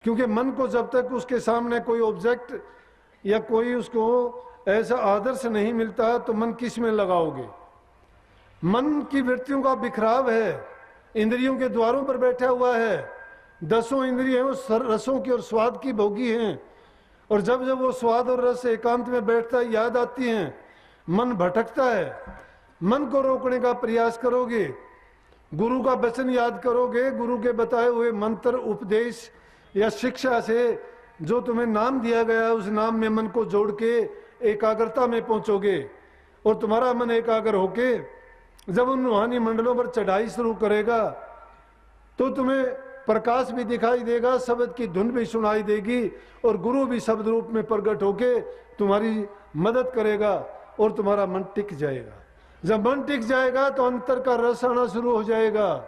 क्योंकि मन को जब तक उसके सामने कोई ऑब्जेक्ट या कोई उसको ऐसा आदर्श नहीं मिलता तो मन किस में लगाओगे। मन की वृत्तियों का बिखराव है, इंद्रियों के द्वारों पर बैठा हुआ है, 10 इंद्रियों रसों की और स्वाद की भोगी हैं, और जब जब वो स्वाद और रस एकांत में बैठता है याद आती हैं, मन भटकता है। मन को रोकने का प्रयास करोगे, गुरु का वचन याद करोगे, गुरु के बताए हुए मंत्र उपदेश या शिक्षा से जो तुम्हें नाम दिया गया है उस नाम में मन को जोड़ के एकाग्रता में पहुंचोगे, और तुम्हारा मन एकाग्र होके जब उन रूहानी मंडलों पर चढ़ाई शुरू करेगा तो तुम्हें प्रकाश भी दिखाई देगा, शब्द की धुन भी सुनाई देगी, और गुरु भी शब्द रूप में प्रकट होके तुम्हारी मदद करेगा और तुम्हारा मन टिक जाएगा। जब मन टिक जाएगा तो अंतर का रस आना शुरू हो जाएगा।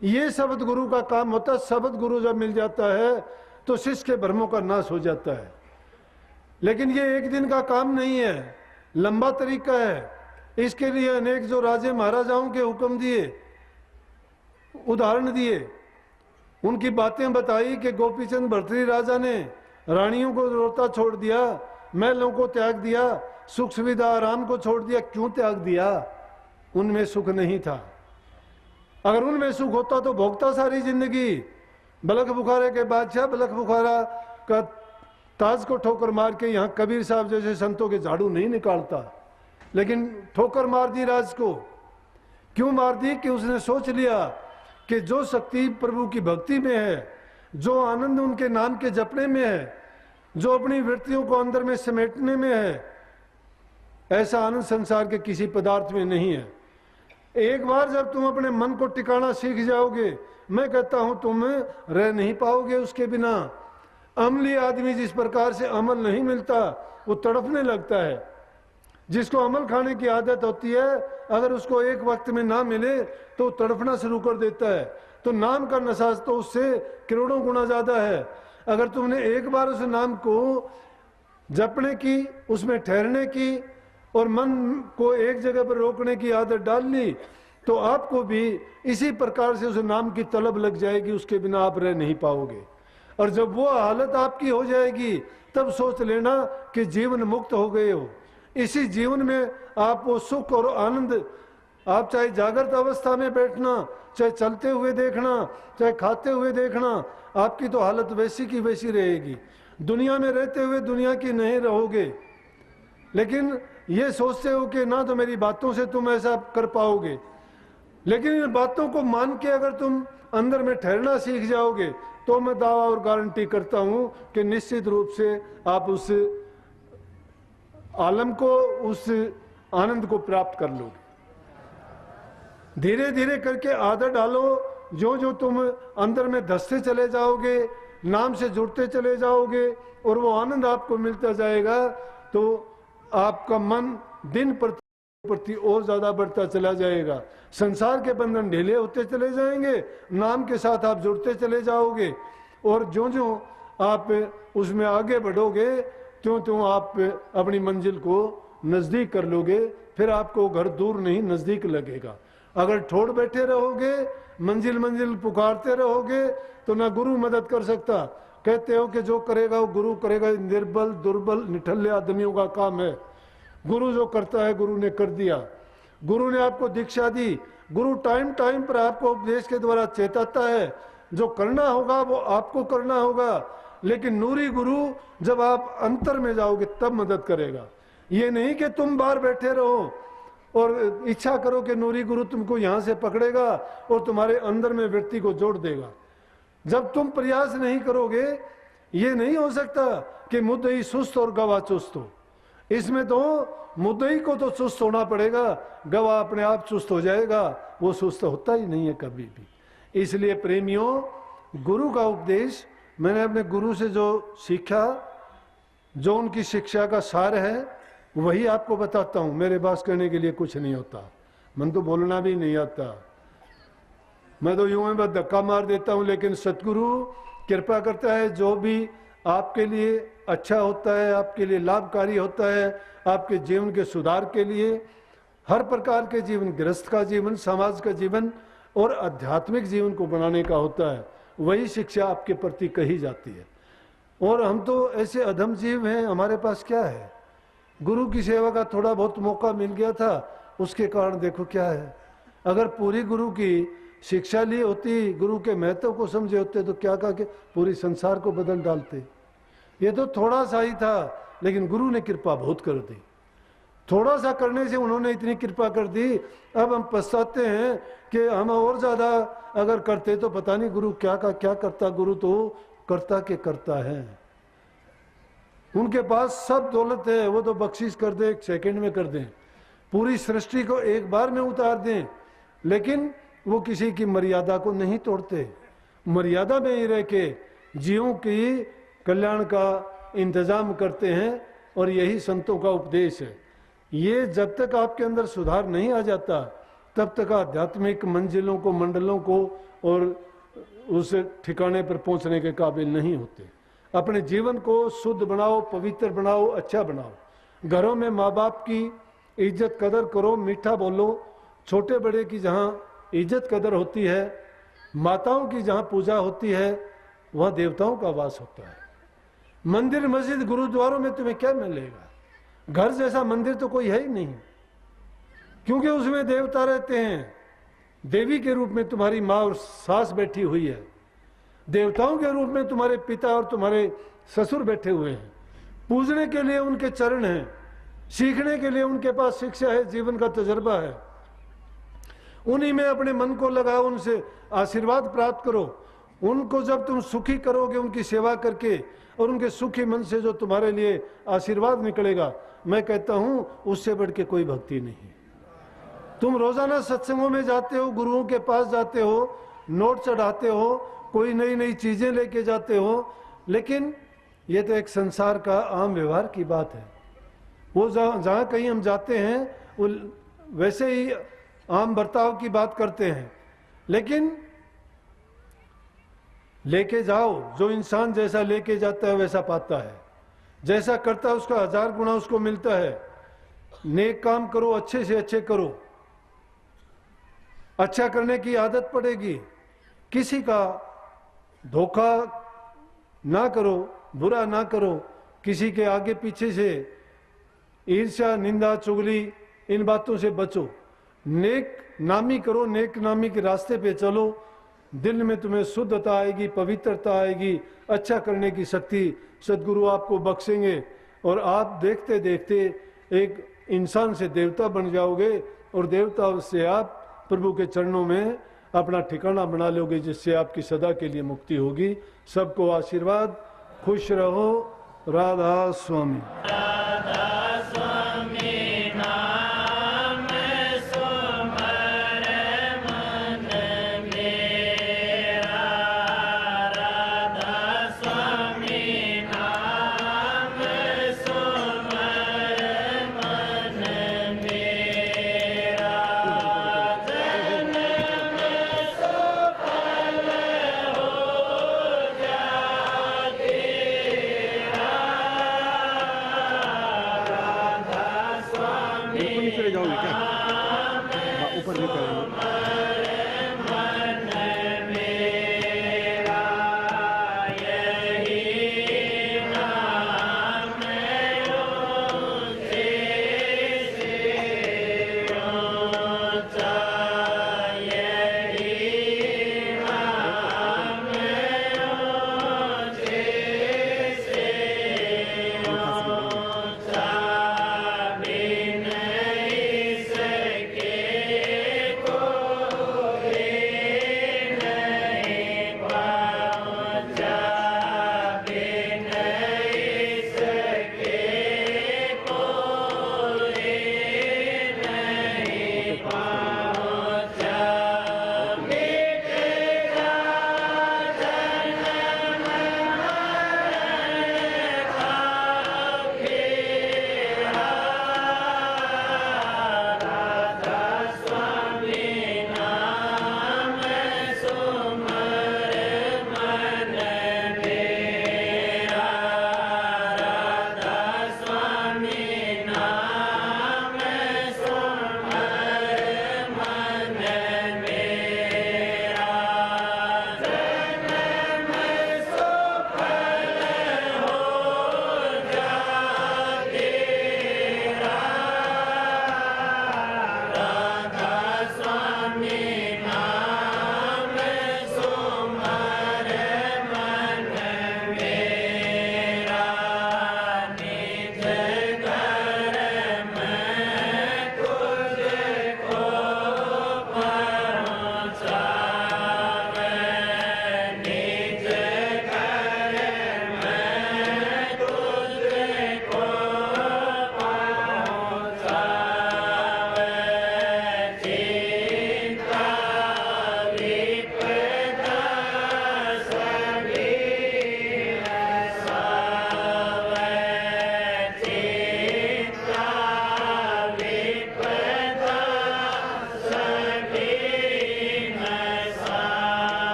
ये शब्द गुरु का काम होता है। शब्द गुरु जब मिल जाता है तो शिष्य के भ्रमों का नाश हो जाता है। लेकिन ये एक दिन का काम नहीं है, लंबा तरीका है। इसके लिए अनेक जो राजे महाराजाओं के हुक्म दिए, उदाहरण दिए, उनकी बातें बताई कि गोपीचंद भर्तृहरि राजा ने रानियों को रोता छोड़ दिया, महलों को त्याग दिया, सुख सुविधा आराम को छोड़ दिया। क्यों त्याग दिया? उनमें सुख नहीं था। अगर उनमें सुख होता तो भोगता सारी जिंदगी। बलख बुखारा के बादशाह बलख बुखारा का ताज को ठोकर मार के यहाँ कबीर साहब जैसे संतों के झाड़ू नहीं निकालता, लेकिन ठोकर मार दी राज को। क्यों मार दी? कि उसने सोच लिया कि जो शक्ति प्रभु की भक्ति में है, जो आनंद उनके नाम के जपने में है, जो अपनी वृत्तियों को अंदर में समेटने में है, ऐसा आनंद संसार के किसी पदार्थ में नहीं है। एक बार जब तुम अपने मन को टिकाना सीख जाओगे, मैं कहता हूं तुम रह नहीं पाओगे उसके बिना। अमली आदमी जिस प्रकार से अमल नहीं मिलता वो तड़पने लगता है। जिसको अमल खाने की आदत होती है, अगर उसको एक वक्त में ना मिले तो तड़पना शुरू कर देता है। तो नाम का नशा तो उससे करोड़ों गुना ज्यादा है। अगर तुमने एक बार उस नाम को जपने की, उसमें ठहरने की और मन को एक जगह पर रोकने की आदत डाल ली तो आपको भी इसी प्रकार से उस नाम की तलब लग जाएगी, उसके बिना आप रह नहीं पाओगे। और जब वो हालत आपकी हो जाएगी तब सोच लेना कि जीवन मुक्त हो गए हो। इसी जीवन में आप वो सुख और आनंद, आप चाहे जागृत अवस्था में बैठना, चाहे चलते हुए देखना, चाहे खाते हुए देखना, आपकी तो हालत वैसी की वैसी रहेगी। दुनिया में रहते हुए दुनिया की नहीं रहोगे, लेकिन ये सोचते हो कि ना तो मेरी बातों से तुम ऐसा कर पाओगे। लेकिन इन बातों को मान के अगर तुम अंदर में ठहरना सीख जाओगे तो मैं दावा और गारंटी करता हूं कि निश्चित रूप से आप उस आलम को, उस आनंद को प्राप्त कर लोगे। धीरे धीरे करके आदत डालो। जो जो तुम अंदर में धसते चले जाओगे, नाम से जुड़ते चले जाओगे और वो आनंद आपको मिलता जाएगा, तो आपका मन दिन प्रति और ज्यादा बढ़ता चला जाएगा। संसार के बंधन ढीले होते चले जाएंगे, नाम के साथ आप जुड़ते चले जाओगे, और जो जो आप उसमें आगे बढ़ोगे त्यों त्यों आप अपनी मंजिल को नजदीक कर लोगे। फिर आपको घर दूर नहीं नजदीक लगेगा। अगर ठोड़ बैठे रहोगे, मंजिल मंजिल पुकारते रहोगे तो ना गुरु मदद कर सकता। कहते हो कि जो करेगा वो गुरु करेगा, निर्बल दुर्बल निठल्ले आदमियों का काम है। गुरु जो करता है गुरु ने कर दिया। गुरु ने आपको दीक्षा दी, गुरु टाइम टाइम पर आपको उपदेश के द्वारा चेताता है। जो करना होगा वो आपको करना होगा, लेकिन नूरी गुरु जब आप अंतर में जाओगे तब मदद करेगा। ये नहीं कि तुम बाहर बैठे रहो और इच्छा करो कि नूरी गुरु तुमको यहां से पकड़ेगा और तुम्हारे अंदर में वृत्ति को जोड़ देगा। जब तुम प्रयास नहीं करोगे, ये नहीं हो सकता कि मुद्दई सुस्त और गवाह चुस्त हो। इसमें तो मुद्दई को तो सुस्त होना पड़ेगा, गवाह अपने आप चुस्त हो जाएगा। वो सुस्त होता ही नहीं है कभी भी। इसलिए प्रेमियों, गुरु का उपदेश मैंने अपने गुरु से जो सीखा, जो उनकी शिक्षा का सार है, वही आपको बताता हूं। मेरे पास करने के लिए कुछ नहीं होता, मन तो बोलना भी नहीं आता, मैं तो यूं बस धक्का मार देता हूं। लेकिन सतगुरु कृपा करता है, जो भी आपके लिए अच्छा होता है, आपके लिए लाभकारी होता है, आपके जीवन के सुधार के लिए, हर प्रकार के जीवन, गृहस्थ का जीवन, समाज का जीवन और आध्यात्मिक जीवन को बनाने का होता है, वही शिक्षा आपके प्रति कही जाती है। और हम तो ऐसे अधम जीव हैं, हमारे पास क्या है? गुरु की सेवा का थोड़ा बहुत मौका मिल गया था, उसके कारण देखो क्या है। अगर पूरी गुरु की शिक्षा ली होती, गुरु के महत्व को समझे होते, तो क्या कहा कि पूरी संसार को बदल डालते। ये तो थोड़ा सा ही था, लेकिन गुरु ने कृपा बहुत कर दी। थोड़ा सा करने से उन्होंने इतनी कृपा कर दी। अब हम पछताते हैं कि हम और ज्यादा अगर करते तो पता नहीं गुरु क्या का क्या करता। गुरु तो करता के करता है, उनके पास सब दौलत है, वो तो बख्शिश कर दे, एक सेकंड में कर दें, पूरी सृष्टि को एक बार में उतार दें। लेकिन वो किसी की मर्यादा को नहीं तोड़ते, मर्यादा में ही रह के जीवों की कल्याण का इंतजाम करते हैं। और यही संतों का उपदेश है। ये जब तक आपके अंदर सुधार नहीं आ जाता, तब तक आध्यात्मिक मंजिलों को, मंडलों को और उस ठिकाने पर पहुंचने के काबिल नहीं होते। अपने जीवन को शुद्ध बनाओ, पवित्र बनाओ, अच्छा बनाओ। घरों में माँ बाप की इज्जत कदर करो, मीठा बोलो। छोटे बड़े की जहाँ इज्जत कदर होती है, माताओं की जहाँ पूजा होती है, वहाँ देवताओं का वास होता है। मंदिर मस्जिद गुरुद्वारों में तुम्हें क्या मिलेगा? घर जैसा मंदिर तो कोई है ही नहीं, क्योंकि उसमें देवता रहते हैं। देवी के रूप में तुम्हारी माँ और सास बैठी हुई है, देवताओं के रूप में तुम्हारे पिता और तुम्हारे ससुर बैठे हुए हैं। पूजने के लिए उनके चरण हैं, सीखने के लिए उनके पास शिक्षा है, जीवन का तजर्बा है। उन्हीं में अपने मन को लगाओ, उनसे आशीर्वाद प्राप्त करो। उनको जब तुम सुखी करोगे उनकी सेवा करके, और उनके सुखी मन से जो तुम्हारे लिए आशीर्वाद निकलेगा, मैं कहता हूं उससे बढ़ के कोई भक्ति नहीं। तुम रोजाना सत्संगों में जाते हो, गुरुओं के पास जाते हो, नोट चढ़ाते हो, कोई नई नई चीजें लेके जाते हो, लेकिन ये तो एक संसार का आम व्यवहार की बात है। वो जहाँ कहीं हम जाते हैं वो वैसे ही आम बर्ताव की बात करते हैं, लेकिन लेके जाओ, जो इंसान जैसा लेके जाता है वैसा पाता है, जैसा करता है उसका 1000 गुना उसको मिलता है। नेक काम करो, अच्छे से अच्छे करो, अच्छा करने की आदत पड़ेगी। किसी का धोखा ना करो, बुरा ना करो, किसी के आगे पीछे से ईर्ष्या, निंदा, चुगली, इन बातों से बचो। नेक नामी करो, नेक नामी के रास्ते पे चलो, दिल में तुम्हें शुद्धता आएगी, पवित्रता आएगी, अच्छा करने की शक्ति सदगुरु आपको बख्शेंगे, और आप देखते देखते एक इंसान से देवता बन जाओगे, और देवता से आप प्रभु के चरणों में अपना ठिकाना बना लोगे, जिससे आपकी सदा के लिए मुक्ति होगी। सबको आशीर्वाद, खुश रहो। राधा स्वामी।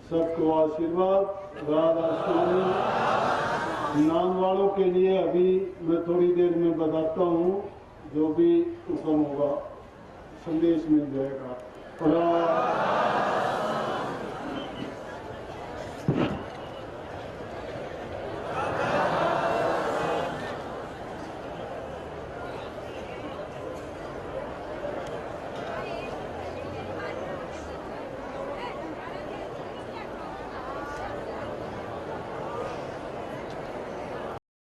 सबको आशीर्वाद राधाष्टमी। नाम वालों के लिए अभी मैं थोड़ी देर में बताता हूँ, जो भी हुक्म होगा संदेश मिल जाएगा।